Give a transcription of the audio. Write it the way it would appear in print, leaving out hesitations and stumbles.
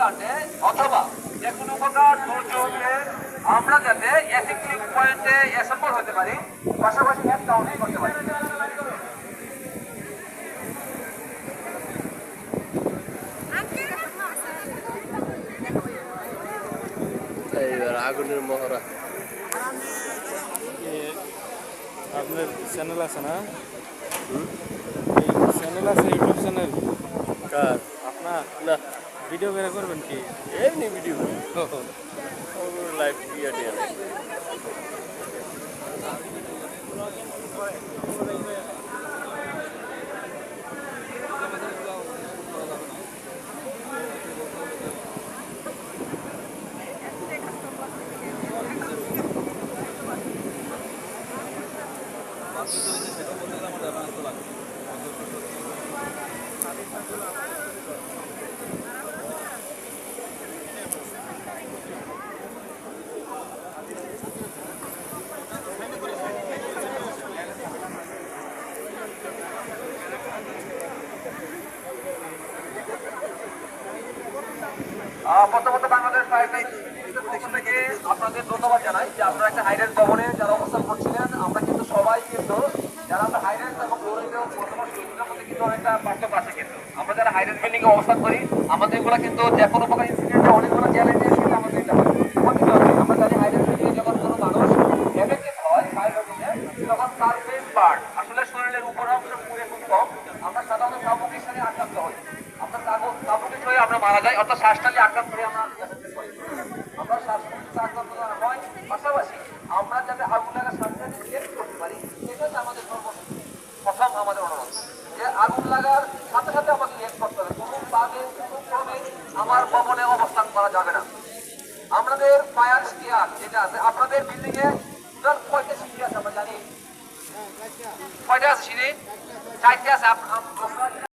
প্লান্টে অথবা যে কোনো প্রকার দুর্যোগে আমরা যাতে অ্যাসিক্লিক পয়েন্টে অ্যাসেম্বল হতে পারি, পাশাপাশি এক কাউন্টিং করতে পারি। এইবার আগুনের মহড়া। আপনার চ্যানেল আছে না? চ্যানেল আছে, ইউটিউব চ্যানেল কার? আপনার? না, ভিডিও বের করবেন কি? এমনি ভিডিও লাইভ ইয়ে দিয়ে নেই। প্রথমত বাংলাদেশ ফায়ার সার্ভিসের পক্ষ থেকে আপনাদের ধন্যবাদ জানাই যে আপনারা একটা হাইরেন্স ভবনে যারা অবস্থান করছিলেন। আমরা কিন্তু সবাই কিন্তু যারা আমরা হাইরেন্স এবং লোরেন্সের বর্তমান সুবিধার মধ্যে কিন্তু অনেকটা পার্থক্য আছে। কিন্তু আমরা যারা হাইরেন্স বিল্ডিং এ অবস্থান করি আমাদের এগুলো কিন্তু যে কোনো প্রকার ইনসিডেন্টে অনেকগুলো চ্যালেঞ্জের সাথে আমাদের দিতে হয়। আমরা জানি হাইরেন্স বিল্ডিং এ যখন কোনো মানুষ এফেক্টেড হয় ফায়ার বিল্ডিংয়ে, তখন তার মেইন পার্ট আসলে শরীরের উপর অংশ পুড়ে খুব কম। আমরা সাধারণত সাফোকেশনে আক্রান্ত হই, আমরা সাফোকেট হয়ে আমরা মারা যাই, অর্থাৎ শ্বাসনালী আক্রান্ত হয়ে আমরা শ্বাসকষ্টে আক্রান্ত হয়। পাশাপাশি আমরা যাতে আগুন লাগার সাথে রিয়েক্ট করতে পারি, সেটা হচ্ছে আমাদের প্রথম আমাদের অনুরোধ যে আগুন লাগার সাথে সাথে আমাকে রিয়েক্ট করতে হবে। কোনো বাদে কোনো ক্রমে আমার ভবনে অবস্থান করা যাবে না। আমাদের ফায়ার স্টেয়ার যেটা আছে আপনাদের বিল্ডিং এ কয়টা সিঁড়ি আছে আমরা জানি? কয়টা আছে সিঁড়ি? 4টে আছে।